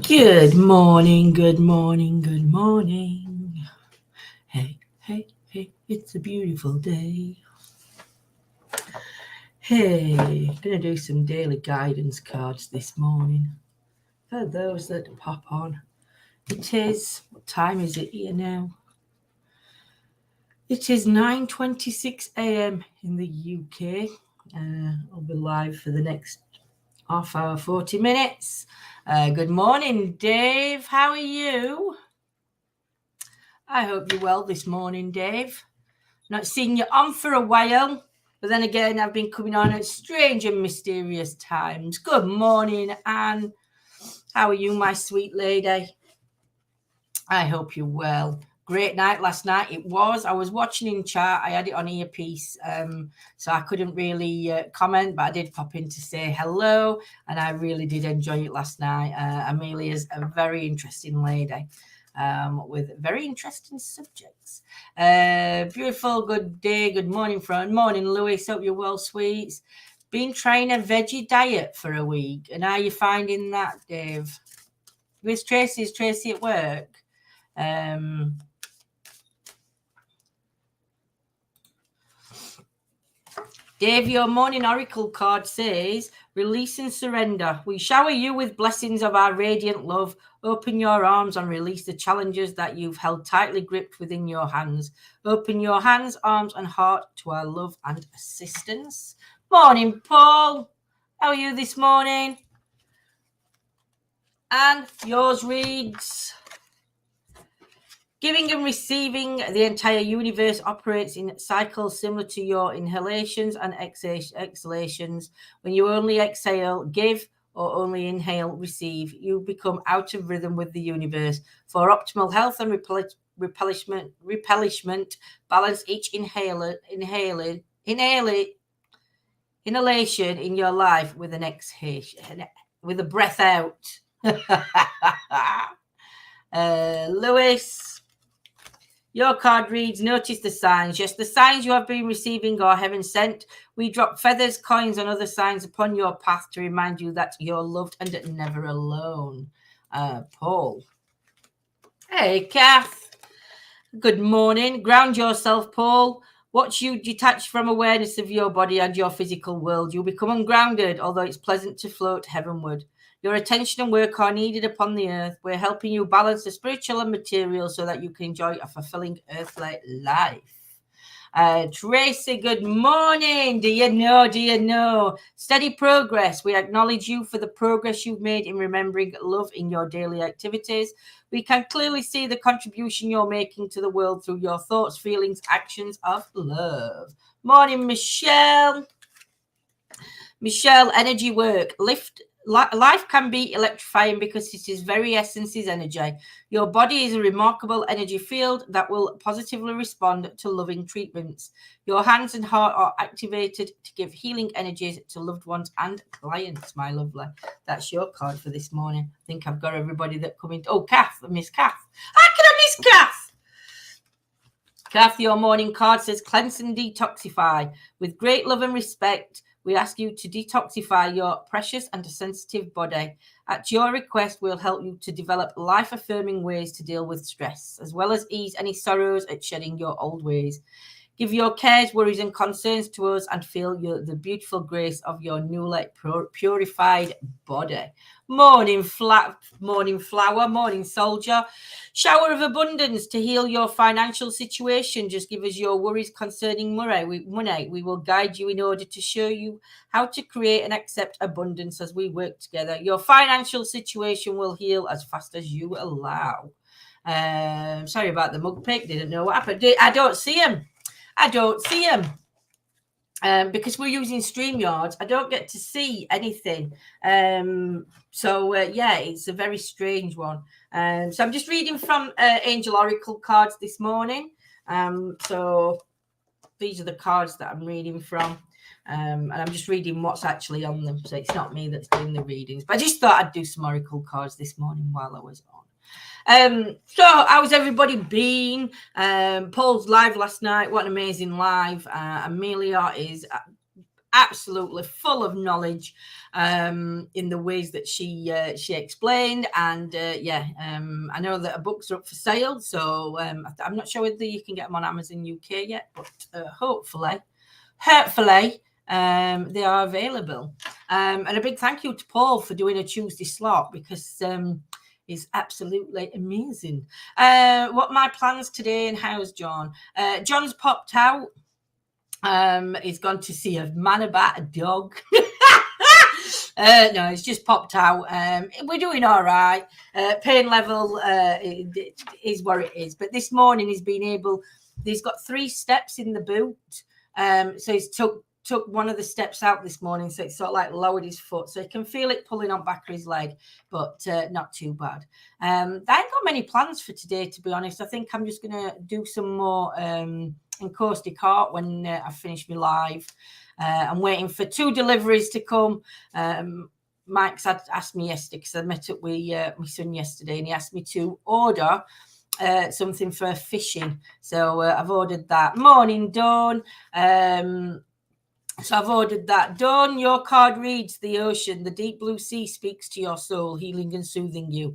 Good morning, good morning, good morning. Hey, hey, hey, it's a beautiful day. Hey, gonna do some daily guidance cards this morning for those that pop on. What time is it here now? It is 9:26 a.m. in the UK. I'll be live for the next half hour, 40 minutes. Good morning, Dave. How are you? I hope you're well this morning, Dave. Not seen you on for a while, but then again, I've been coming on at strange and mysterious times. Good morning, Anne. How are you, my sweet lady? I hope you're well. Great night last night. It was. I was watching in chat. I had it on earpiece, so I couldn't really comment, but I did pop in to say hello, and I really did enjoy it last night. Amelia's a very interesting lady. With very interesting subjects. Beautiful, good day, good morning, friend. Morning, Louis. Hope you're well, sweets. Been trying a veggie diet for a week, and how are you finding that, Dave? With Tracy, is Tracy at work? Dave, your morning oracle card says, release and surrender. We shower you with blessings of our radiant love. Open your arms and release the challenges that you've held tightly gripped within your hands. Open your hands, arms, and heart to our love and assistance. Morning, Paul. How are you this morning? And yours reads, giving and receiving, the entire universe operates in cycles similar to your inhalations and exhalations. When you only exhale, give, or only inhale, receive, you become out of rhythm with the universe. For optimal health and replenishment, balance each inhalation in your life with an exhalation, with a breath out. Lewis, your card reads, notice the signs. Yes, the signs you have been receiving are heaven sent. We drop feathers, coins, and other signs upon your path to remind you that you're loved and never alone. Paul. Hey, Kath. Good morning. Ground yourself, Paul. Watch you detach from awareness of your body and your physical world. You'll become ungrounded, although it's pleasant to float heavenward. Your attention and work are needed upon the earth. We're helping you balance the spiritual and material so that you can enjoy a fulfilling earthly life. Tracy, good morning. Do you know? Steady progress. We acknowledge you for the progress you've made in remembering love in your daily activities. We can clearly see the contribution you're making to the world through your thoughts, feelings, actions of love. Morning, Michelle. Michelle, energy work. Life can be electrifying because it is very essence is energy. Your body is a remarkable energy field that will positively respond to loving treatments. Your hands and heart are activated to give healing energies to loved ones and clients, my lovely. That's your card for this morning. I think I've got everybody that come in. Oh, Kath, Miss Kath. How can I miss Kath? Kath, your morning card says cleanse and detoxify. With great love and respect, we ask you to detoxify your precious and sensitive body. At your request, we'll help you to develop life-affirming ways to deal with stress, as well as ease any sorrows at shedding your old ways. Give your cares, worries, and concerns to us and feel the beautiful grace of your newly purified body. Morning flower, morning soldier. Shower of abundance to heal your financial situation. Just give us your worries concerning money. We will guide you in order to show you how to create and accept abundance as we work together. Your financial situation will heal as fast as you allow. Sorry about the mug pick. Didn't know what happened. I don't see him. Because we're using StreamYard. I don't get to see anything. So it's a very strange one. So I'm just reading from Angel Oracle cards this morning. So these are the cards that I'm reading from. And I'm just reading what's actually on them. So it's not me that's doing the readings. But I just thought I'd do some Oracle cards this morning while I was on. So how's everybody been? Paul's live last night. What an amazing live. Amelia is absolutely full of knowledge in the ways that she explained. And I know that her books are up for sale, so I'm not sure whether you can get them on Amazon UK yet, but hopefully they are available. And a big thank you to Paul for doing a Tuesday slot, because is absolutely amazing. What my plans today, and how's John? John's popped out. He's gone to see a man about a dog. No, it's just popped out. We're doing all right. Pain level is what it is. But this morning he's got 3 steps in the boot. So he's took one of the steps out this morning, so it's sort of like lowered his foot, so he can feel it pulling on back of his leg, but not too bad. I ain't got many plans for today, to be honest. I think I'm just gonna do some more in Coastal Cart when I finish my live. I'm waiting for 2 deliveries to come. Mike's asked me yesterday, because I met up with my son yesterday, and he asked me to order something for fishing. So I've ordered that. Morning, Dawn. So I've ordered that. Dawn, your card reads: the ocean, the deep blue sea speaks to your soul, healing and soothing you.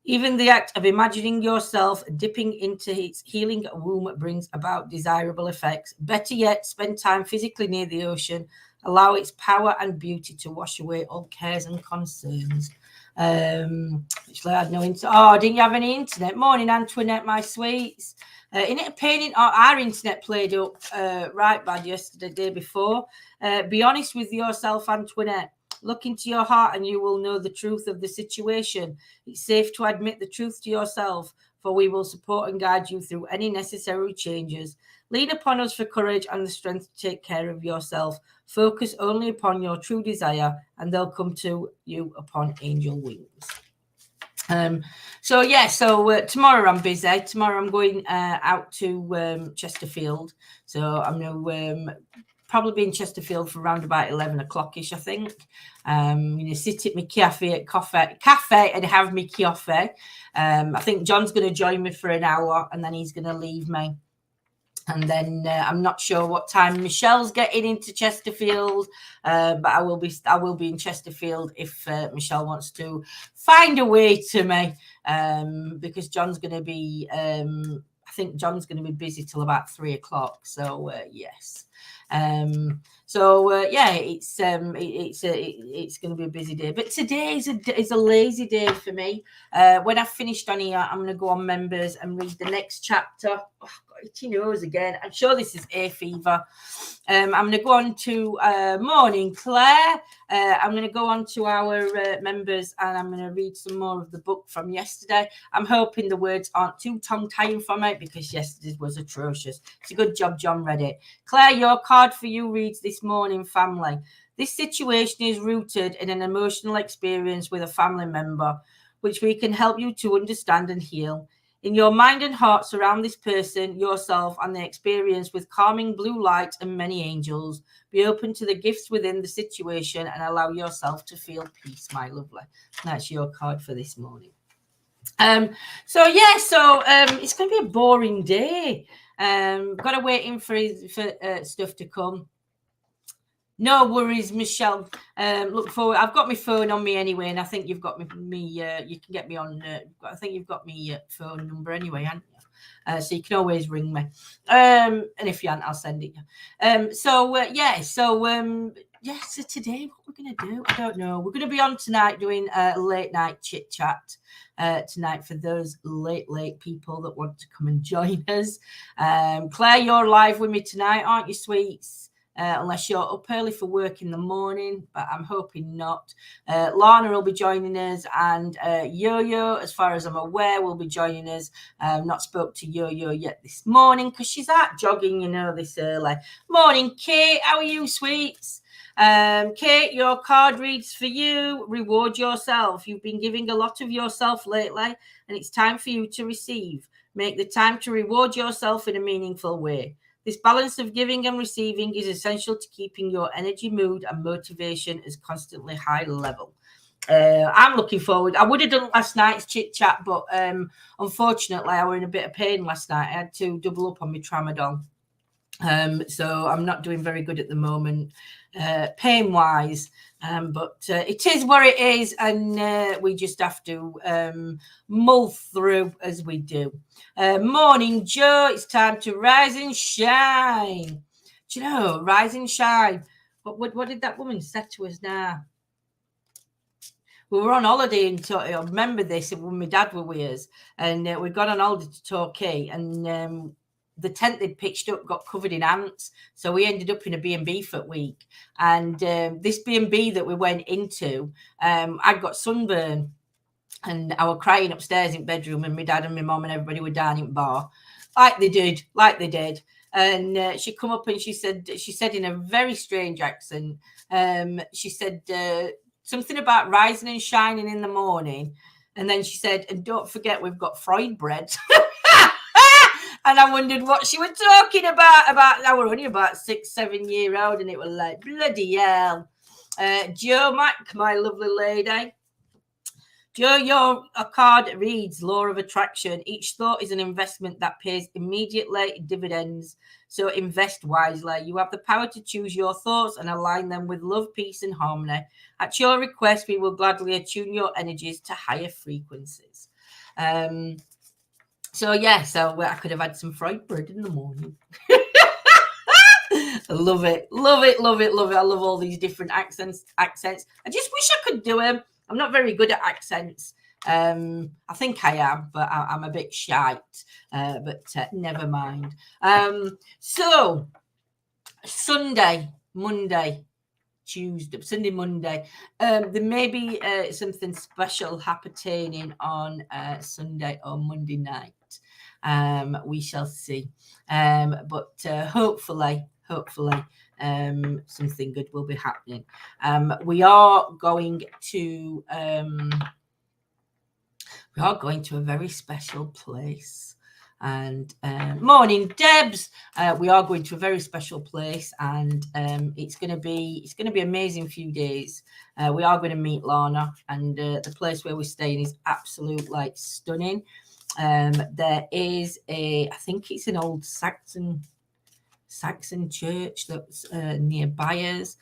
Even the act of imagining yourself dipping into its healing womb brings about desirable effects. Better yet, spend time physically near the ocean. Allow its power and beauty to wash away all cares and concerns. Actually, I had no internet. Oh, didn't you have any internet? Morning, Antoinette, my sweets. In it a pain, our internet played up right bad yesterday, the day before. Be honest with yourself, Antoinette. Look into your heart and you will know the truth of the situation. It's safe to admit the truth to yourself, for we will support and guide you through any necessary changes. Lean upon us for courage and the strength to take care of yourself. Focus only upon your true desire, and they'll come to you upon angel wings. So tomorrow I'm busy. Tomorrow I'm going out to Chesterfield. So I'm going to probably be in Chesterfield for around about 11 o'clock-ish, I think. Sit at my cafe and have my coffee. I think John's going to join me for an hour, and then he's going to leave me. And then I'm not sure what time Michelle's getting into Chesterfield, but I will be in Chesterfield if Michelle wants to find a way to me, because John's going to be. I think John's going to be busy till about 3 o'clock. So yes. It's going to be a busy day, but today is a lazy day for me. When I've finished on here, I'm going to go on members and read the next chapter. Oh, I've got itchy nose again. I'm sure this is hay fever. I'm going to go on to morning, Claire. I'm going to go on to our members, and I'm going to read some more of the book from yesterday. I'm hoping the words aren't too tongue-tying for me, because yesterday's was atrocious. It's a good job John read it. Claire, your card for you reads: this morning, family. This situation is rooted in an emotional experience with a family member, which we can help you to understand and heal. In your mind and heart, surround this person, yourself, and the experience with calming blue light and many angels. Be open to the gifts within the situation and allow yourself to feel peace, my lovely. That's your card for this morning. It's going to be a boring day. Got to wait in for stuff to come. No worries, Michelle. Look forward. I've got my phone on me anyway, and I think you've got me. You can get me on. I think you've got me phone number anyway, haven't you? So you can always ring me. And if you haven't, I'll send it you. So today, what we're going to do, I don't know. We're going to be on tonight doing a late night chit chat tonight for those late people that want to come and join us. Claire, you're live with me tonight, aren't you, sweets? Unless you're up early for work in the morning, but I'm hoping not. Lana will be joining us, and Yo-Yo, as far as I'm aware, will be joining us. Not spoke to Yo-Yo yet this morning because she's out jogging, this early. Morning, Kate. How are you, sweets? Kate, your card reads for you. Reward yourself. You've been giving a lot of yourself lately, and it's time for you to receive. Make the time to reward yourself in a meaningful way. This balance of giving and receiving is essential to keeping your energy, mood, and motivation as constantly high level. I'm looking forward. I would have done last night's chit chat, but unfortunately, I was in a bit of pain last night. I had to double up on my tramadol. So I'm not doing very good at the moment, pain wise. But it is what it is, and we just have to mull through as we do. Morning, Joe. It's time to rise and shine. Do you know, rise and shine? What did that woman say to us now? We were on holiday in Torquay. I remember this when my dad were with us, and we got on holiday to Torquay, and the tent they'd pitched up got covered in ants. So we ended up in a B&B for a week. And this B&B that we went into, I got sunburn, and I was crying upstairs in bedroom, and my dad and my mum and everybody were down in bar, like they did. And she come up and she said in a very strange accent, she said something about rising and shining in the morning. And then she said, and don't forget, we've got fried bread. And I wondered what she was talking about. I was only about 6-7 years old, and it was like, bloody hell. Joe Mack, my lovely lady. Joe, your card reads Law of Attraction. Each thought is an investment that pays immediately dividends. So invest wisely. You have the power to choose your thoughts and align them with love, peace, and harmony. At your request, we will gladly attune your energies to higher frequencies. So I could have had some fried bread in the morning. I love it. I love all these different accents. I just wish I could do them. I'm not very good at accents. I think I am, but I'm a bit shite. But never mind. So Sunday, Monday, Tuesday, Sunday, Monday. There may be something special happening on Sunday or Monday night. We shall see. But hopefully, something good will be happening. We are going to a very special place. And morning, Debs. We are going to a very special place, and it's going to be amazing few days. We are going to meet Lana, and the place where we're staying is absolutely stunning. There is I think it's an old Saxon church that's nearby us.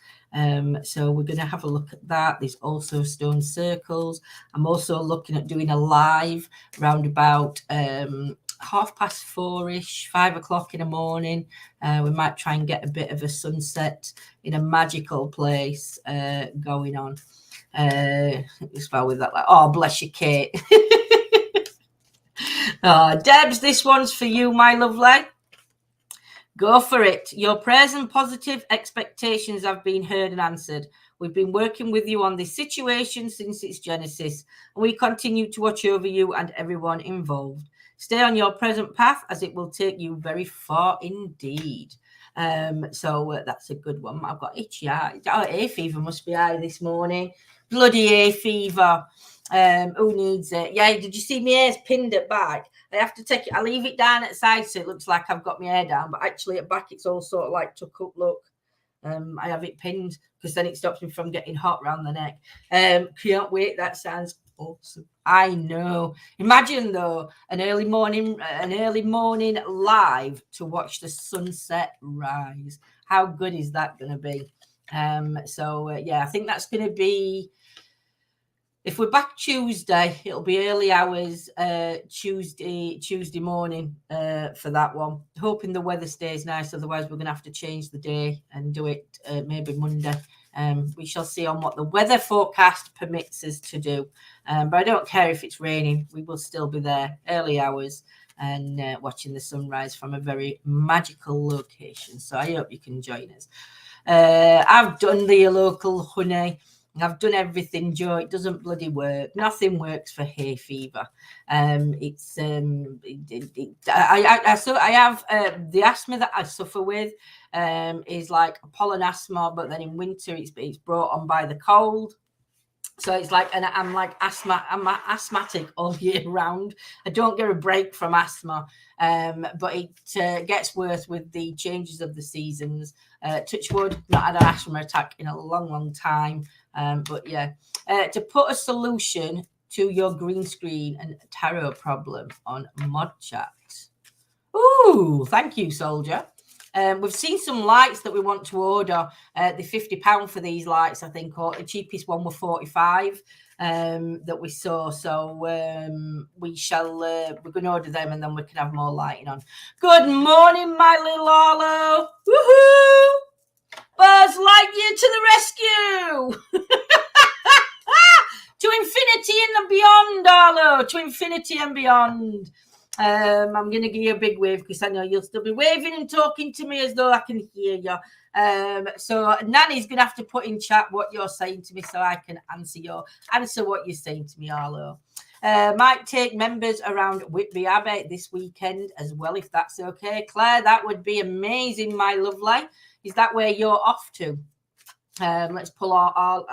So we're going to have a look at that. There's also stone circles. I'm also looking at doing a live round about 4:30ish, 5 o'clock in the morning. We might try and get a bit of a sunset in a magical place going on. As well with that, like, oh, bless you, Kate. Oh, Debs, this one's for you, my lovely. Go for it. Your prayers and positive expectations have been heard and answered. We've been working with you on this situation since its genesis, and we continue to watch over you and everyone involved. Stay on your present path, as it will take you very far indeed. So that's a good one. I've got itchy eye. Oh, hay fever must be high this morning. Bloody hay fever. Who needs it? Yeah, did you see my hair's pinned at back? I have to take it. I leave it down at the side so it looks like I've got my hair down, but actually at back it's all sort of like tuck up look. I have it pinned because then it stops me from getting hot around the neck. Can't wait. That sounds awesome. I know. Imagine though an early morning live to watch the sunset rise. How good is that going to be? I think that's going to be. If we're back Tuesday, it'll be early hours Tuesday morning for that one. Hoping the weather stays nice. Otherwise, we're going to have to change the day and do it maybe Monday. We shall see on what the weather forecast permits us to do. But I don't care if it's raining. We will still be there early hours and watching the sunrise from a very magical location. So I hope you can join us. I've done the local honey. I've done everything, Joe. It doesn't bloody work. Nothing works for hay fever. I have the asthma that I suffer with is like a pollen asthma, but then in winter it's brought on by the cold. So it's like, and I'm like I'm asthmatic all year round. I don't get a break from asthma, but it gets worse with the changes of the seasons. Touch wood, not had an asthma attack in a long, long time. But yeah, to put a solution to your green screen and tarot problem on Mod Chat. Ooh, thank you, soldier. We've seen some lights that we want to order. The £50 for these lights, I think, or the cheapest one were 45 that we saw. So we shall, we're going to order them and then we can have more lighting on. Good morning, my little Arlo. Woohoo! Buzz Lightyear to the rescue! To infinity and beyond, Arlo. To infinity and beyond. I'm going to give you a big wave because I know you'll still be waving and talking to me as though I can hear you. So Nanny's going to have to put in chat what you're saying to me so I can answer what you're saying to me, Arlo. Might take members around Whitby Abbey this weekend as well, if that's okay. Claire, that would be amazing, my lovely. Is that where you're off to? Let's pull our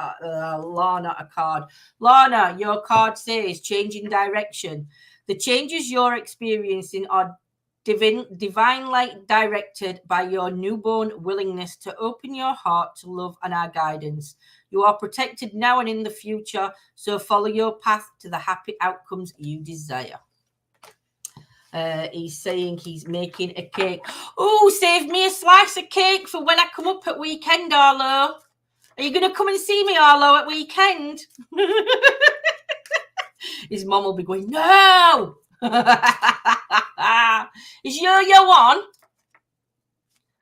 Lana a card. Lana, your card says changing direction. The changes you're experiencing are divinely directed by your newborn willingness to open your heart to love and our guidance. You are protected now and in the future, so follow your path to the happy outcomes you desire. He's saying he's making a cake. Oh, save me a slice of cake for when I come up at weekend, Arlo. Are you going to come and see me, Arlo, at weekend? His mom will be going, no! Is Yo-Yo on?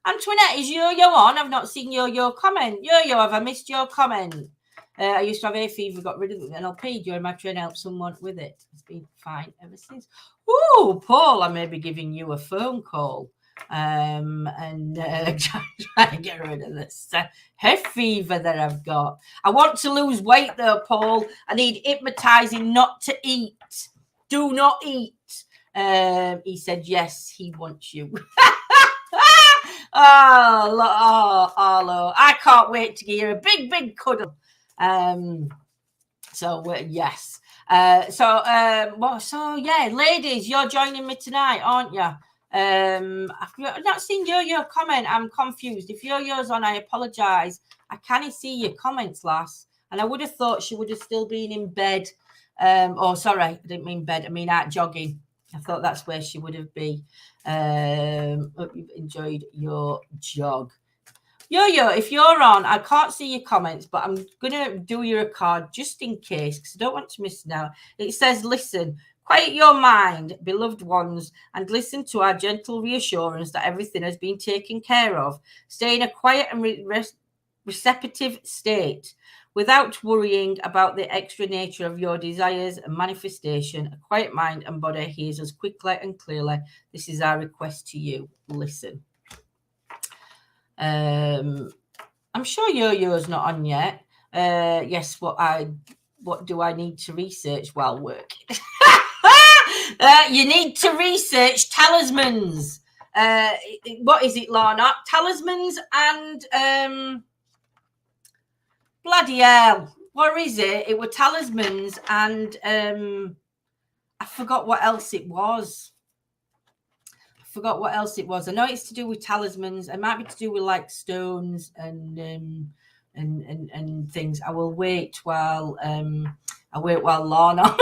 Antoinette, is Yo-Yo on? I've not seen Yo-Yo comment. Yo-Yo, have I missed your comment? I used to have hay fever, got rid of it, and I'll pay during my train, help someone with it. It's been fine ever since. Ooh, Paul, I may be giving you a phone call. And try to get rid of this hay fever that I've got. I want to lose weight though, Paul. I need hypnotizing not to eat. Do not eat. He said yes, he wants you. Oh, Arlo, I can't wait to give you a big cuddle. Yes. So yeah, ladies, you're joining me tonight, aren't you? I've not seen Yo-Yo comment. I'm confused. If Yo-Yo's on, I apologise. I can't see your comments, lass. And I would have thought she would have still been in bed. Sorry, I didn't mean bed. I mean out jogging. I thought that's where she would have been. Hope you've enjoyed your jog. Yo-Yo, if you're on, I can't see your comments, but I'm going to do you a card just in case because I don't want to miss now. It says, listen, quiet your mind, beloved ones, and listen to our gentle reassurance that everything has been taken care of. Stay in a quiet and receptive state without worrying about the extra nature of your desires and manifestation. A quiet mind and body hears us quickly and clearly. This is our request to you. Listen. I'm sure Yo-Yo's not on yet. Yes, what do I need to research while working? You need to research talismans. What is it, Lana? Talismans and bloody hell. What is it? It were talismans and I forgot what else it was. I know it's to do with talismans. It might be to do with like stones and things. I will wait while Lana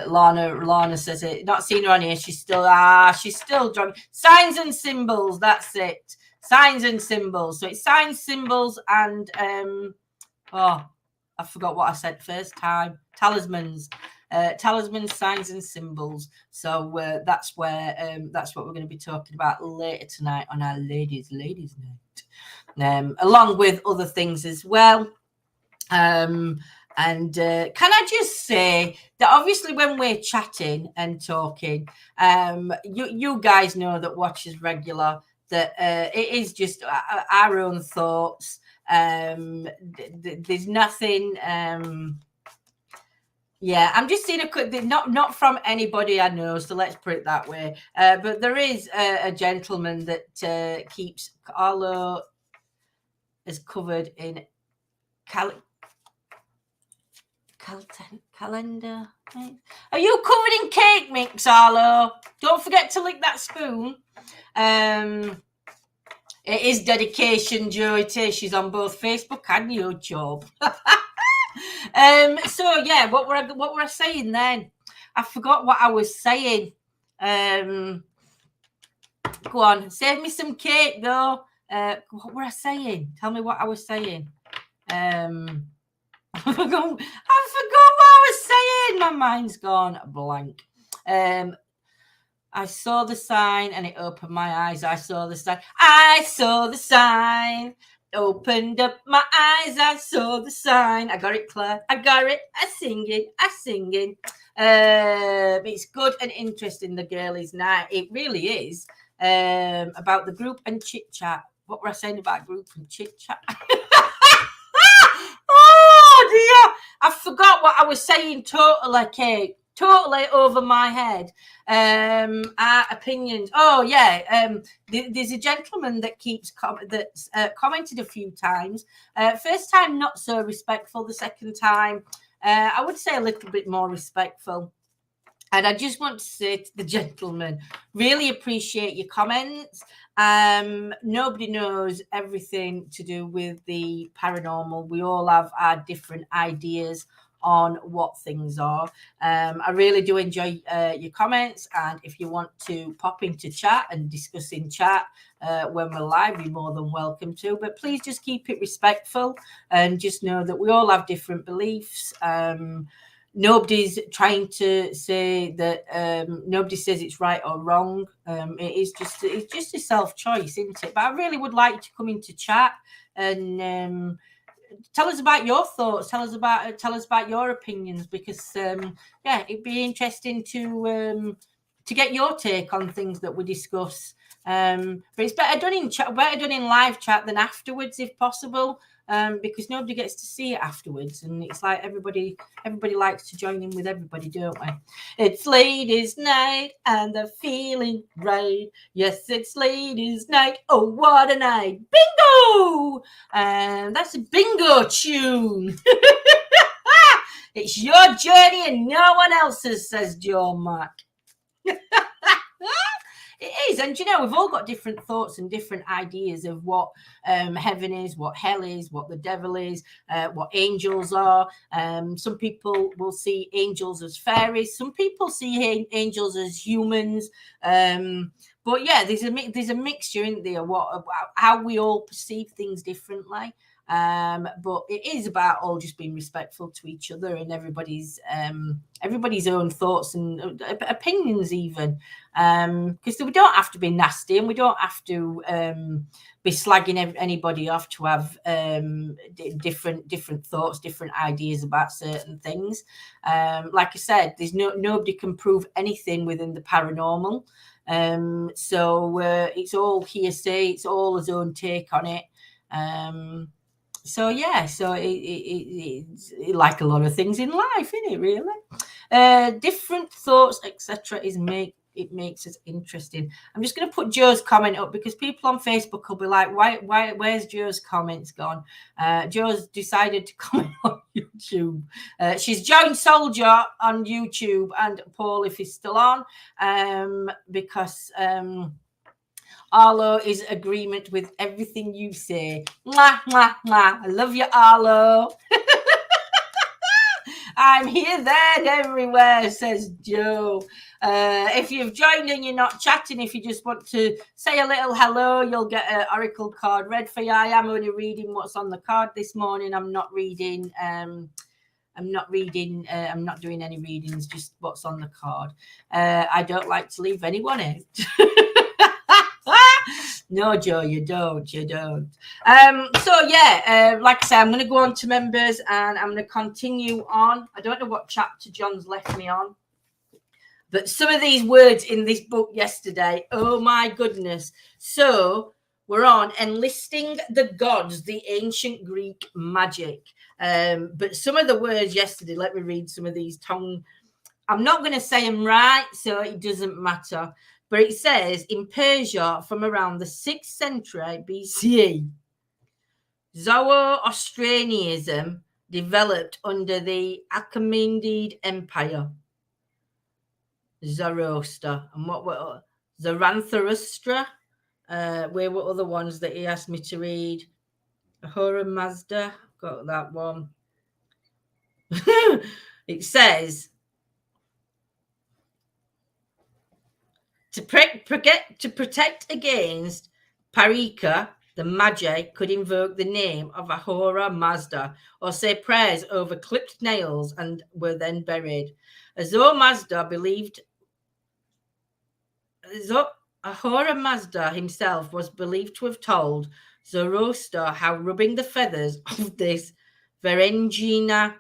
Lana says it. Not seen her on here. She's still drunk. Signs and symbols. That's it. Signs and symbols. So it's signs, symbols, and I forgot what I said first time. Talismans. Talismans, signs, and symbols. So that's what we're going to be talking about later tonight on our ladies' night, along with other things as well. And can I just say that obviously when we're chatting and talking, you guys know that watch is regular, that it is just our own thoughts. There's nothing. Yeah, I'm just seeing a quick, not from anybody I know, so let's put it that way. But there is a gentleman that keeps Arlo is covered in calendar. Are you covered in cake mix, Arlo? Don't forget to lick that spoon. It is dedication, Joe. It is. She's on both Facebook and YouTube. So yeah, what were I saying then? I forgot what I was saying. Go on, save me some cake though. What were I saying? Tell me what I was saying. I forgot what I was saying. My mind's gone blank. I saw the sign and it opened my eyes. I saw the sign. I saw the sign. Opened up my eyes. I saw the sign. I got it, Claire. I got it. I singing. It's good and interesting, the girlies' night. It really is. About the group and chit chat. What were I saying about group and chit chat? Oh dear! I forgot what I was saying totally, Kate. Totally over my head. Our opinions. Oh yeah. There's a gentleman that keeps that's commented a few times. First time not so respectful. The second time, I would say a little bit more respectful. And I just want to say to the gentleman, really appreciate your comments. Nobody knows everything to do with the paranormal. We all have our different ideas on what things are. I really do enjoy your comments, and if you want to pop into chat and discuss in chat when we're live, you're more than welcome to. But please just keep it respectful, and just know that we all have different beliefs. Nobody's trying to say that nobody says it's right or wrong. It's just a self-choice, isn't it? But I really would like to come into chat and tell us about your thoughts. Tell us about your opinions, because it'd be interesting to get your take on things that we discuss. But it's better done in chat, better done in live chat than afterwards, if possible. Because nobody gets to see it afterwards, and it's like everybody likes to join in with everybody, don't we? It's ladies' night and they're feeling right. Yes, it's ladies' night. Oh, what a night! Bingo! And that's a bingo tune. It's your journey and no one else's, says Joe Mark. It is, and we've all got different thoughts and different ideas of what heaven is, what hell is, what the devil is, what angels are. Some people will see angels as fairies. Some people see angels as humans. But yeah, there's a mixture, isn't there? How we all perceive things differently. But it is about all just being respectful to each other and everybody's own thoughts and opinions, even, because we don't have to be nasty, and we don't have to be slagging anybody off to have different thoughts, different ideas about certain things. Like I said, there's nobody can prove anything within the paranormal, so it's all hearsay. It's all his own take on it. So it's like a lot of things in life, isn't it? Really, different thoughts, etc. It makes it interesting. I'm just going to put Joe's comment up because people on Facebook will be like, "Why? Where's Joe's comments gone?" Joe's decided to comment on YouTube. She's joined Soldier on YouTube, and Paul, if he's still on, because Arlo is agreement with everything you say. Mwah, mwah, mwah. I love you, Arlo. I'm here, there, and everywhere, says Joe. If you've joined and you're not chatting, if you just want to say a little hello, you'll get an oracle card read for you. I am only reading what's on the card this morning. I'm not reading. I'm not doing any readings, just what's on the card. I don't like to leave anyone out. No, Joe, you don't. So like I said, I'm going to go on to members and I'm going to continue on. I don't know what chapter John's left me on, but some of these words in this book yesterday, oh my goodness. So we're on enlisting the gods, the ancient Greek magic. But some of the words yesterday, let me read some of these tongue. I'm not going to say them right, so it doesn't matter. But it says, in Persia from around the 6th century BCE, Zoroastrianism developed under the Achaemenid Empire. Zoroaster. And what were Zarathustra? Where were other ones that he asked me to read? Ahura Mazda. Got that one. It says, To protect against Parika, the Magi could invoke the name of Ahura Mazda or say prayers over clipped nails and were then buried. Ahura Mazda himself was believed to have told Zoroaster how rubbing the feathers of this Varengina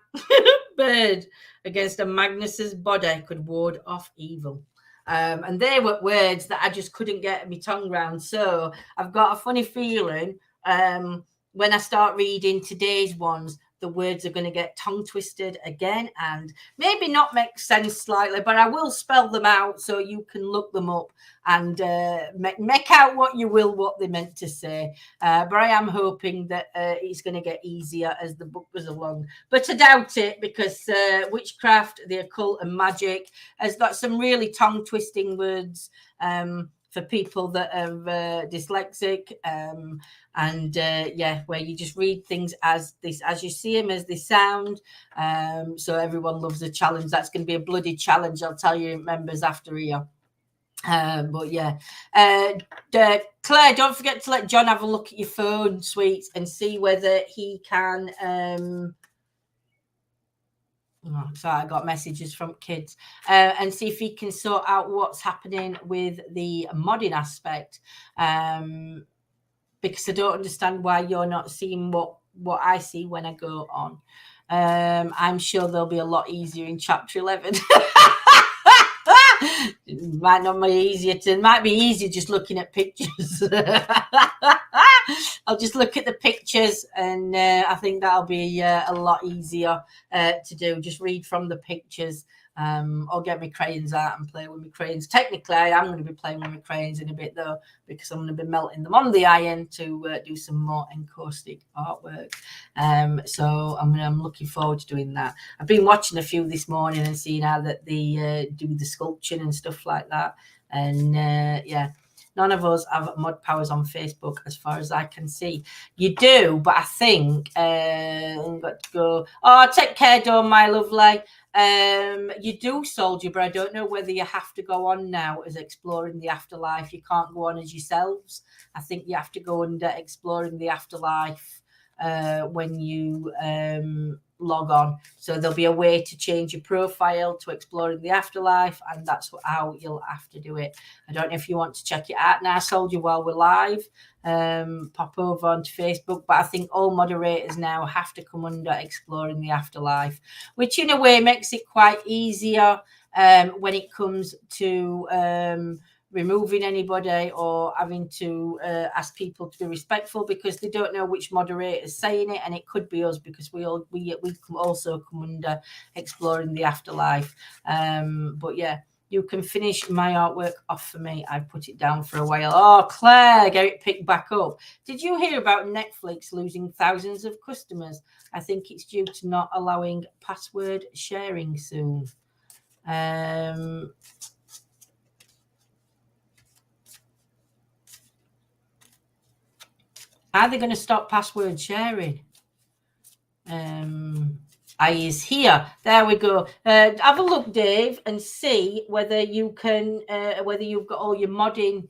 bird against a Magnus's body could ward off evil. And they were words that I just couldn't get my tongue around. So I've got a funny feeling when I start reading today's ones, the words are going to get tongue twisted again and maybe not make sense slightly, but I will spell them out so you can look them up and make out what you will, what they meant to say. But I am hoping that it's going to get easier as the book goes along. But I doubt it because witchcraft, the occult and magic has got some really tongue twisting words for people that are dyslexic where you just read things as you see them, as they sound. So everyone loves a challenge. That's going to be a bloody challenge, I'll tell you, members, after here. But yeah, Claire, don't forget to let John have a look at your phone, sweets, and see whether he can I got messages from kids and see if he can sort out what's happening with the modding aspect, because I don't understand why you're not seeing what I see when I go on. I'm sure they'll be a lot easier in chapter 11. Might be easier just looking at pictures. I'll just look at the pictures and I think that'll be a lot easier to do. Just read from the pictures. Or get my crayons out and play with my crayons. Technically, I am going to be playing with my crayons in a bit though, because I'm going to be melting them on the iron to do some more encaustic artwork. So I'm looking forward to doing that. I've been watching a few this morning and seeing how that they do the sculpting and stuff like that. And none of us have mod powers on Facebook as far as I can see. You do, but I think I've got to go. Oh, take care, Dawn, my lovely. You do, soldier, but I don't know whether you have to go on now as exploring the afterlife. You can't go on as yourselves. I think you have to go under exploring the afterlife when you log on. So there'll be a way to change your profile to exploring the afterlife, and that's how you'll have to do it. I don't know if you want to check it out now, soldier, while we're live. Pop over onto Facebook, but I think all moderators now have to come under exploring the afterlife, which in a way makes it quite easier when it comes to removing anybody or having to ask people to be respectful, because they don't know which moderator is saying it, and it could be us because we can also come under exploring the afterlife. But yeah, you can finish my artwork off for me. I put it down for a while. Oh, Claire, get it picked back up. Did you hear about Netflix losing thousands of customers? I think it's due to not allowing password sharing soon. Are they going to stop password sharing? I is here. There we go. Have a look, Dave, and see whether you can, whether you've got all your modding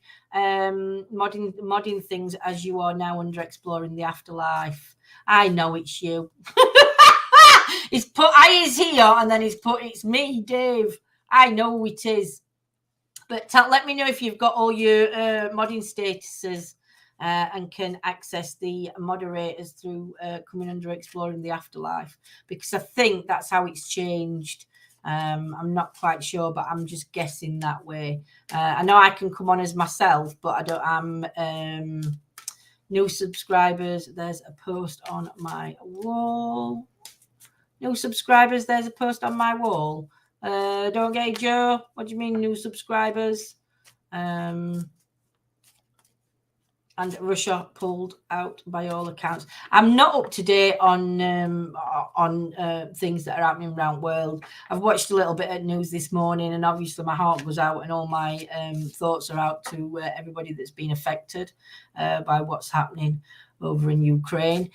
things as you are now under exploring the afterlife. I know it's you. He's put I is here, and then he's put it's me, Dave. I know it is. But let me know if you've got all your modding statuses. And can access the moderators through coming under exploring the afterlife, because I think that's how it's changed. I'm not quite sure, but I'm just guessing that way. I know I can come on as myself, but I don't. I'm new subscribers. There's a post on my wall. New subscribers. There's a post on my wall. Don't get it, Joe. What do you mean, new subscribers? And Russia pulled out by all accounts. I'm not up to date on things that are happening around the world. I've watched a little bit of news this morning, and obviously my heart goes out and all my thoughts are out to everybody that's been affected by what's happening over in Ukraine.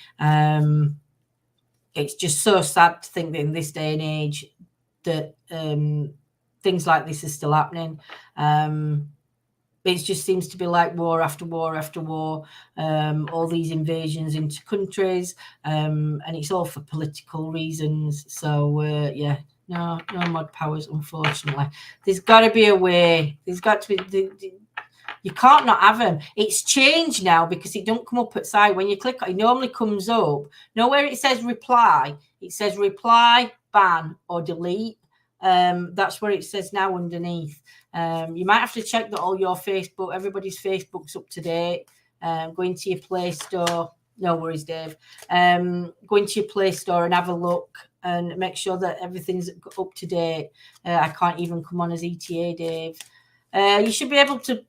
It's just so sad to think that in this day and age that things like this are still happening. It just seems to be like war after war after war, all these invasions into countries, and it's all for political reasons. So, yeah, no mod powers, unfortunately. There's got to be a way. There's got to be... You can't not have them. It's changed now because it don't come up at side. When you click, it normally comes up. Know where it says reply? It says reply, ban, or delete. That's where it says now underneath. You might have to check that all your Facebook, everybody's Facebook's up to date. Go into your Play Store. No worries, Dave. Go into your Play Store and have a look and make sure that everything's up to date. I can't even come on as ETA, Dave. You should be able to...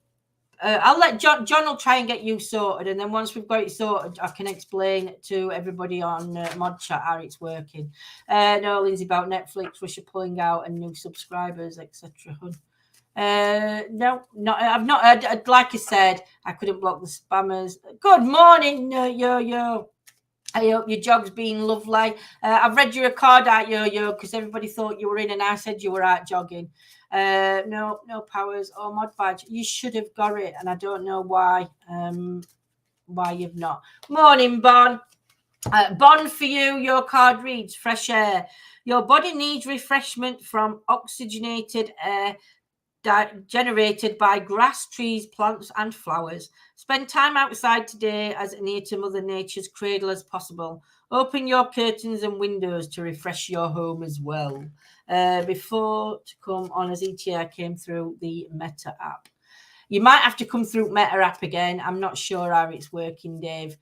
I'll let John will try and get you sorted, and then once we've got it sorted, I can explain to everybody on Mod Chat how it's working. No, Lindsay, about Netflix, which are pulling out and new subscribers, etc. No, I've not. Like I said, I couldn't block the spammers. Good morning, yo. I hope your jog's been lovely. I've read your card out, yo, because everybody thought you were in, and I said you were out jogging. No powers or mod badge. You should have got it, and I don't know why you've not. Morning, Bon. Bon, for you, your card reads fresh air. Your body needs refreshment from oxygenated air generated by grass, trees, plants, and flowers. Spend time outside today as near to Mother Nature's cradle as possible. Open your curtains and windows to refresh your home as well. Before to come on as ETA, I came through the Meta app. You might have to come through Meta app again. I'm not sure how it's working, Dave.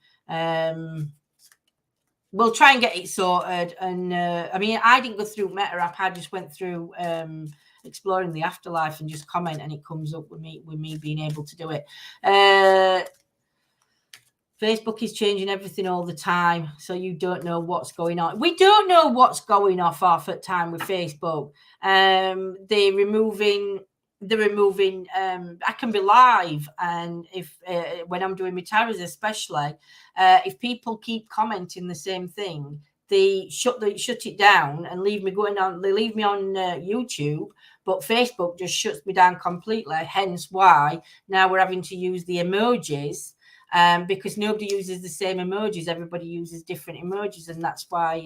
We'll try and get it sorted. And I mean, I didn't go through Meta app. I just went through Exploring the Afterlife and just comment, and it comes up with me being able to do it. Facebook is changing everything all the time, so you don't know what's going on. We don't know what's going off at time with Facebook. They're removing. I can be live, and if when I'm doing my tariffs, especially if people keep commenting the same thing, they shut it down and leave me going on. They leave me on YouTube, but Facebook just shuts me down completely. Hence why now we're having to use the emojis. Because nobody uses the same emojis. Everybody uses different emojis, and that's why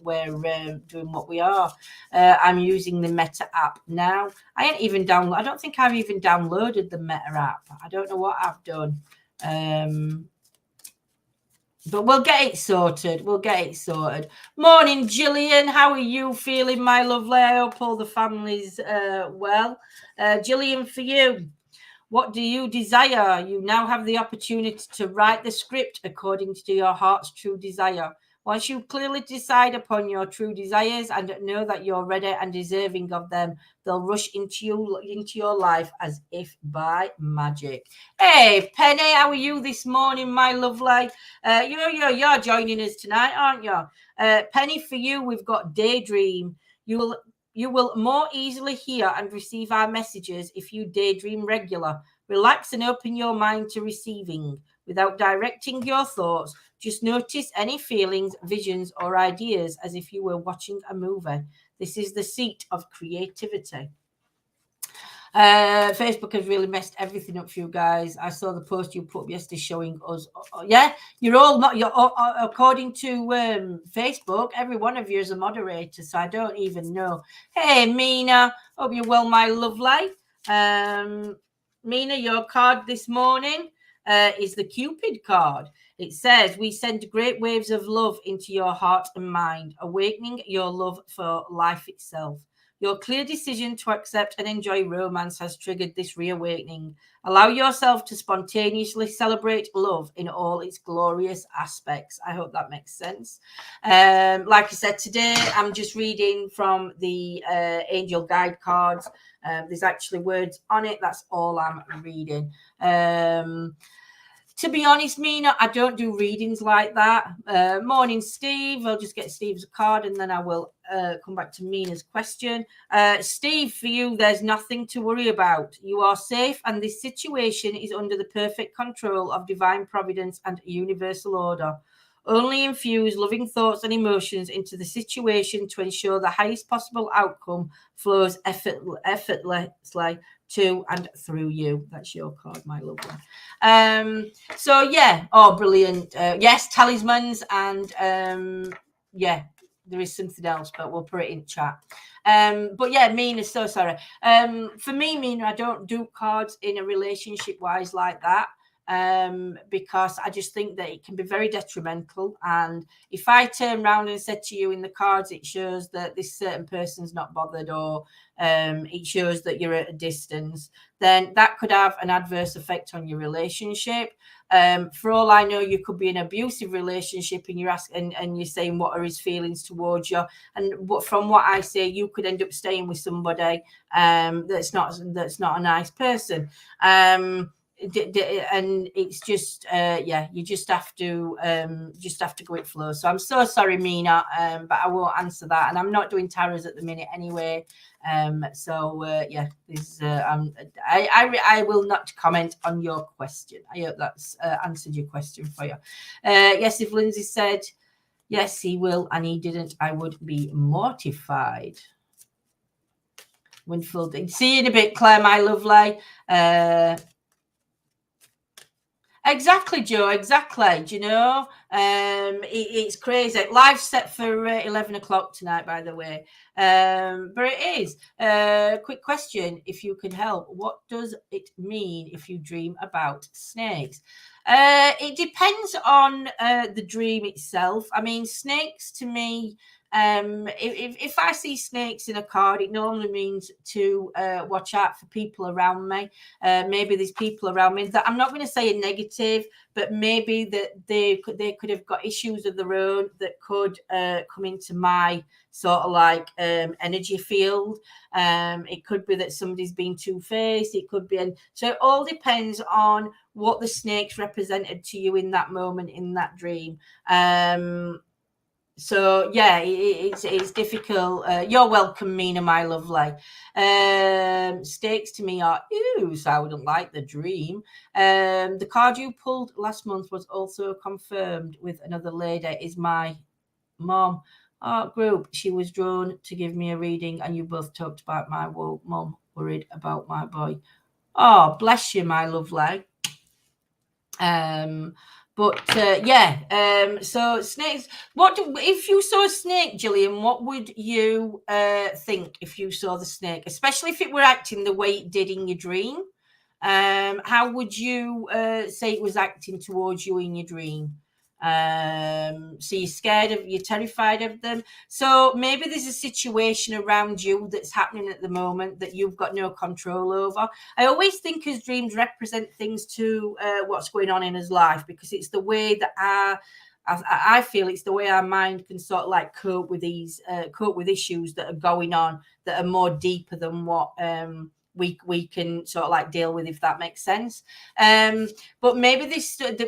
we're doing what we are. I'm using the Meta app now. I don't think I've even downloaded the Meta app. I don't know what I've done. But we'll get it sorted. Morning, Gillian. How are you feeling, my lovely? I hope all the family's well. Gillian, for you. What do you desire? You now have the opportunity to write the script according to your heart's true desire. Once you clearly decide upon your true desires and know that you're ready and deserving of them, they'll rush into your life as if by magic. Hey, Penny, how are you this morning, my lovely? You're joining us tonight, aren't you? Penny, for you, we've got Daydream. You will more easily hear and receive our messages if you daydream regular. Relax and open your mind to receiving. Without directing your thoughts, just notice any feelings, visions, or ideas as if you were watching a movie. This is the seat of creativity. Facebook has really messed everything up for you guys. I saw the post you put up yesterday showing us. You're according to Facebook, every one of you is a moderator, so I don't even know. Hey, Mina, hope you're well, my lovely. Mina, your card this morning is the Cupid card. It says, we send great waves of love into your heart and mind, awakening your love for life itself. Your clear decision to accept and enjoy romance has triggered this reawakening. Allow yourself to spontaneously celebrate love in all its glorious aspects. I hope that makes sense. Like I said, today I'm just reading from the angel guide cards. There's actually words on it. That's all I'm reading. To be honest, Mina, I don't do readings like that. Morning, Steve. I'll just get Steve's card and then I will come back to Mina's question. Steve, for you, there's nothing to worry about. You are safe and this situation is under the perfect control of divine providence and universal order. Only infuse loving thoughts and emotions into the situation to ensure the highest possible outcome flows effortlessly. to and through you. That's your card, my lovely. So yeah, oh brilliant. Yes, talismans, and yeah, there is something else, but we'll put it in chat. But yeah, Mina, so sorry. For me, Mina, I don't do cards in a relationship wise like that. Because I just think that it can be very detrimental. And if I turn around and said to you in the cards, it shows that this certain person's not bothered, or it shows that you're at a distance, then that could have an adverse effect on your relationship. For all I know, you could be in an abusive relationship, and you're asking, and you're saying what are his feelings towards you. And from what I say, you could end up staying with somebody that's not a nice person. And it's just yeah, you just have to go with flow. So I'm so sorry, Mina, but I won't answer that, and I'm not doing tarots at the minute anyway. So yeah, this I will not comment on your question. I hope that's answered your question for you. Yes, if Lindsay said yes he will and he didn't, I would be mortified. Wonderful. See you in a bit, Claire, my lovely. Exactly, Joe. Exactly. Do you know? It's crazy. Live set for 11 o'clock tonight, by the way. But it is. Quick question, if you can help. What does it mean if you dream about snakes? It depends on the dream itself. I mean, snakes to me. If I see snakes in a card, it normally means to watch out for people around me. Maybe there's people around me that I'm not going to say a negative, but maybe that they could have got issues of their own that could come into my sort of like energy field. It could be that somebody's been two-faced. It could be, and so it all depends on what the snakes represented to you in that moment, in that dream. So yeah, it's difficult. You're welcome, Mina, my lovely. Stakes to me are so I wouldn't like the dream. The card you pulled last month was also confirmed with another lady. Is my mom group? She was drawn to give me a reading, and you both talked about my mom worried about my boy. Oh, bless you, my lovely. But yeah, so snakes. If you saw a snake, Gillian? What would you think if you saw the snake, especially if it were acting the way it did in your dream? How would you say it was acting towards you in your dream? So you're terrified of them. So maybe there's a situation around you that's happening at the moment that you've got no control over. I always think his dreams represent things to what's going on in his life, because it's the way that I feel it's the way our mind can sort of like cope with issues that are going on that are more deeper than what we can sort of like deal with, if that makes sense. But maybe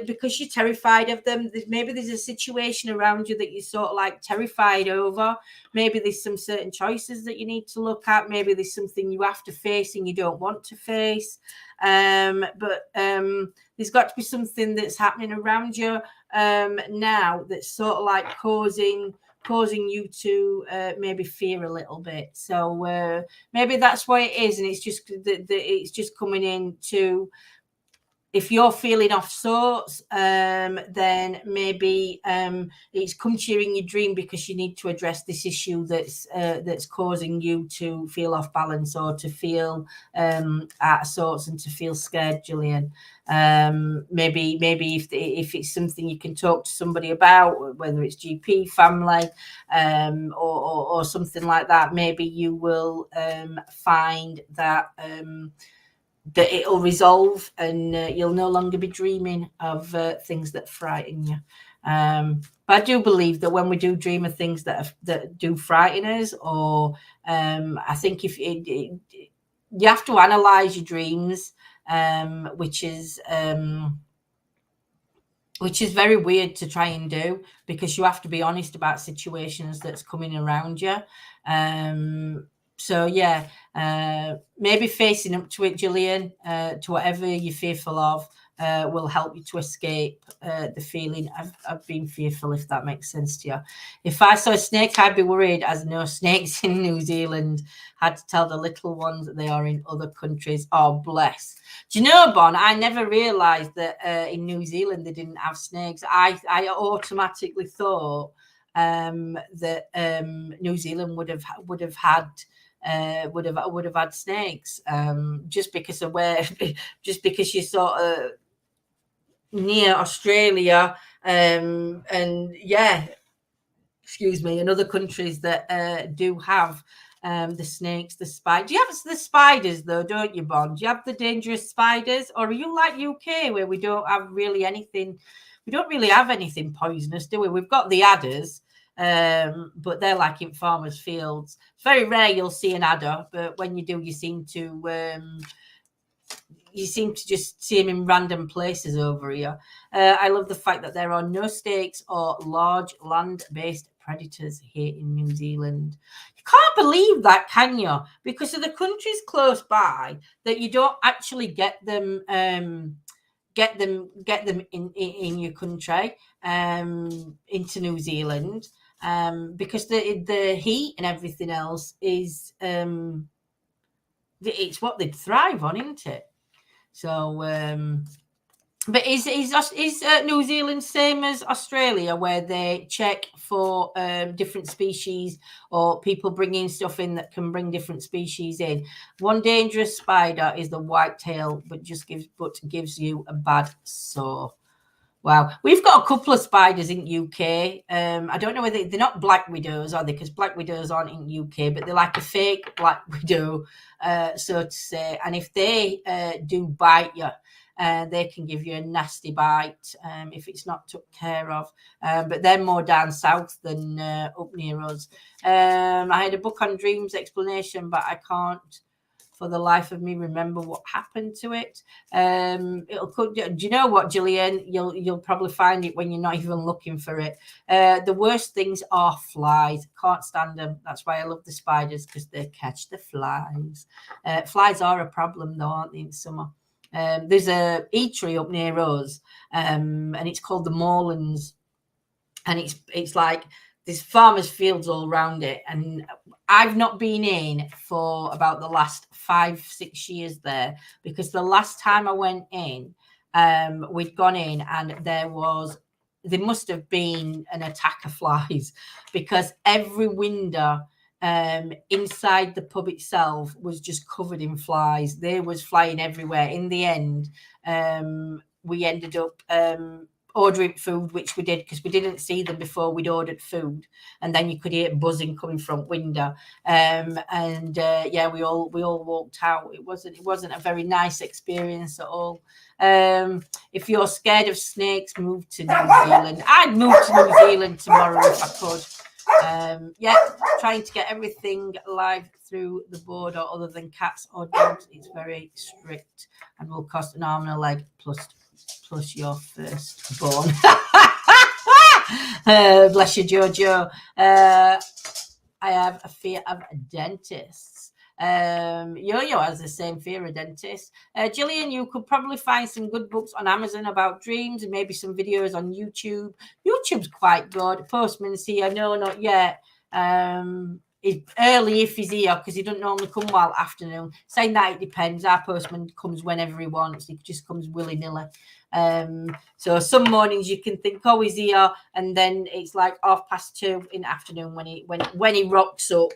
because you're terrified of them, maybe there's a situation around you that you're sort of like terrified over. Maybe there's some certain choices that you need to look at. Maybe there's something you have to face and you don't want to face. But there's got to be something that's happening around you now that's sort of like causing you to maybe fear a little bit. So maybe that's why it is, and it's just it's just coming in to, if you're feeling off sorts, then maybe it's come to you in your dream because you need to address this issue that's causing you to feel off balance, or to feel out of sorts, and to feel scared, Julian. Maybe if it's something you can talk to somebody about, whether it's GP, family, or something like that, maybe you will find that that it'll resolve, and you'll no longer be dreaming of things that frighten you. But I do believe that when we do dream of things that do frighten us, or I think if you have to analyze your dreams, which is very weird to try and do, because you have to be honest about situations that's coming around you. So yeah, maybe facing up to it, Gillian, to whatever you're fearful of, will help you to escape the feeling of being fearful, if that makes sense to you. If I saw a snake, I'd be worried, as no snakes in New Zealand. Had to tell the little ones that they are in other countries. Oh, bless. Do you know, Bon, I never realised that in New Zealand they didn't have snakes. I automatically thought that New Zealand would have had would have had snakes, just because of where, just because you're sort of near Australia, and yeah, excuse me, and other countries that do have the snakes, the spiders. You have the spiders though, don't you, Bon? Do you have the dangerous spiders, or are you like UK where we don't have really anything? We don't really have anything poisonous, do we? We've got the adders, but they're like in farmers' fields. It's very rare you'll see an adder, but when you do, you seem to just see them in random places over here. I love the fact that there are no snakes or large land-based predators here in New Zealand. You can't believe that, can you? Because of the countries close by, that you don't actually get them in your country, into New Zealand, because the heat and everything else is it's what they thrive on, isn't it? So, but is New Zealand same as Australia, where they check for different species, or people bringing stuff in that can bring different species in? One dangerous spider is the whitetail, but gives you a bad sore. Wow, we've got a couple of spiders in UK. I don't know whether they're not black widows, are they? Because black widows aren't in UK, but they're like a fake black widow, so to say. And if they do bite you, they can give you a nasty bite if it's not took care of. But they're more down south than up near us. I had a book on dreams explanation, but I can't for the life of me remember what happened to it. Do you know what, Gillian? You'll probably find it when you're not even looking for it. The worst things are flies. Can't stand them. That's why I love the spiders, because they catch the flies. Flies are a problem though, aren't they, in summer? There's a eatery up near us, and it's called the Moorlands, and it's like there's farmers' fields all around it, and I've not been in for about the last 5-6 years there, because the last time I went in, we'd gone in and there must have been an attack of flies, because every window inside the pub itself was just covered in flies. They was flying everywhere. In the end, we ended up ordering food, which we did because we didn't see them before we'd ordered food, and then you could hear buzzing coming from window, yeah, we all walked out. It wasn't a very nice experience at all. If you're scared of snakes, move to New Zealand. I'd move to New Zealand tomorrow if I could. Yeah, trying to get everything live through the border other than cats or dogs, it's very strict and will cost an arm and a leg plus your firstborn. Bless you, Jojo. I have a fear of dentists. Yo-Yo has the same fear of dentists. Gillian, you could probably find some good books on Amazon about dreams, and maybe some videos on YouTube. YouTube's quite good. Postman's here. No, not yet. It's early if he's here, because he doesn't normally come while afternoon. Saying that, it depends. Our postman comes whenever he wants. He just comes willy-nilly. So some mornings you can think, oh, he's here, and then it's like 2:30 in the afternoon when he rocks up.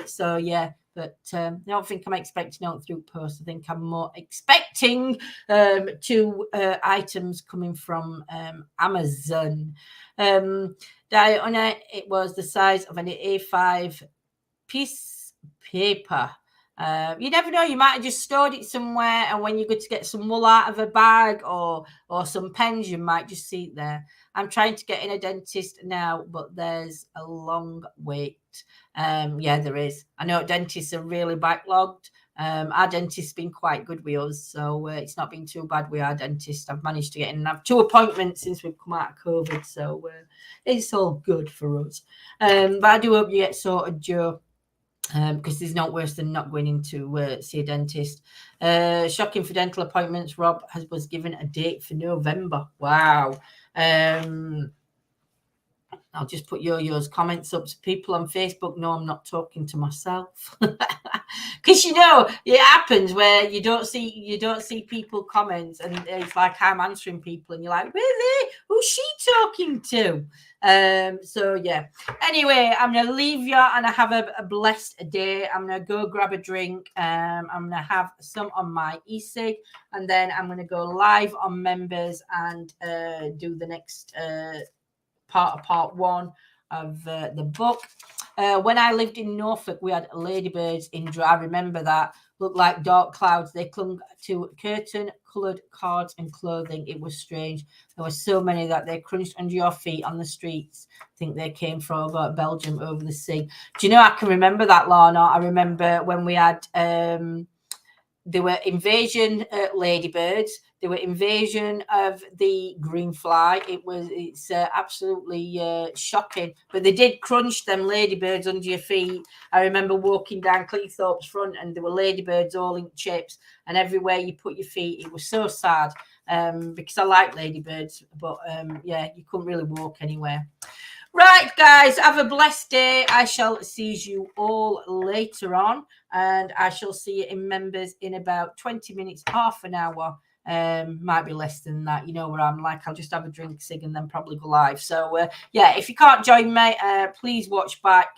So yeah, but I don't think I'm expecting out through post. I think I'm more expecting 2 items coming from Amazon. Diana, it was the size of an A5 piece of paper. You never know, you might have just stored it somewhere, and when you go to get some wool out of a bag or some pens, you might just see it there. I'm trying to get in a dentist now, but there's a long wait. Yeah, there is. I know dentists are really backlogged. Our dentist's been quite good with us, so it's not been too bad with our dentist. I've managed to get in and have 2 appointments since we've come out of COVID, so it's all good for us. But I do hope you get sorted, Joe. because there's not worse than not going into see a dentist. Shocking for dental appointments. Rob was given a date for November. Wow. I'll just put Yo-Yo's comments up so people on Facebook know I'm not talking to myself. Because it happens where you don't see people comments, and it's like I'm answering people, and you're like, really? Who's she talking to? So yeah. Anyway, I'm gonna leave you, and I have a blessed day. I'm gonna go grab a drink. I'm gonna have some on my e-cig, and then I'm gonna go live on members and do the next part one of the book. When I lived in Norfolk, we had ladybirds in I remember that. Looked like dark clouds. They clung to curtain, coloured cards and clothing. It was strange. There were so many that they crunched under your feet on the streets. I think they came from Belgium over the sea. Do you know, I can remember that, Lorna. I remember when we had there were invasion ladybirds. There were invasion of the green fly. It's absolutely shocking. But they did crunch them ladybirds under your feet. I remember walking down Cleethorpes front, and there were ladybirds all in chips, and everywhere you put your feet, it was so sad. Because I like ladybirds, but yeah, you couldn't really walk anywhere. Right, guys, have a blessed day. I shall see you all later on, and I shall see you in members in about 20 minutes, half an hour. Might be less than that. You know where I'm like, I'll just have a drink, cig, and then probably go live. So yeah, if you can't join me, please watch back,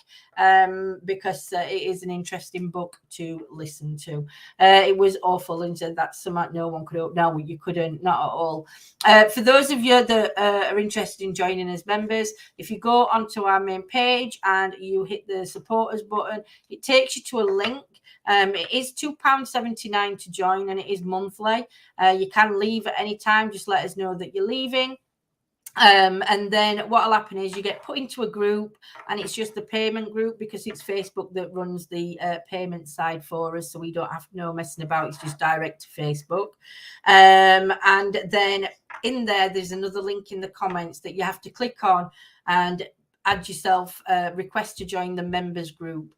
because it is an interesting book to listen to. It was awful, Lindsay. That's something no one could. No, you couldn't, not at all. For those of you that are interested in joining as members, if you go onto our main page and you hit the supporters button, it takes you to a link. It is £2.79 to join, and it is monthly. You can leave at any time. Just let us know that you're leaving. And then what will happen is you get put into a group, and it's just the payment group, because it's Facebook that runs the payment side for us, so we don't have no messing about. It's just direct to Facebook. And then in there's another link in the comments that you have to click on and add yourself, request to join the members group.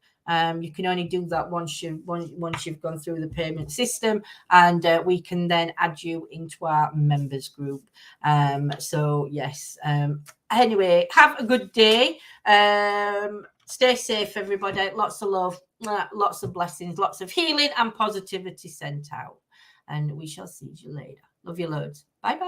You can only do that once you've gone through the payment system, and we can then add you into our members group. So yes. Anyway, have a good day. Stay safe, everybody. Lots of love, lots of blessings, lots of healing and positivity sent out. And we shall see you later. Love you loads. Bye bye.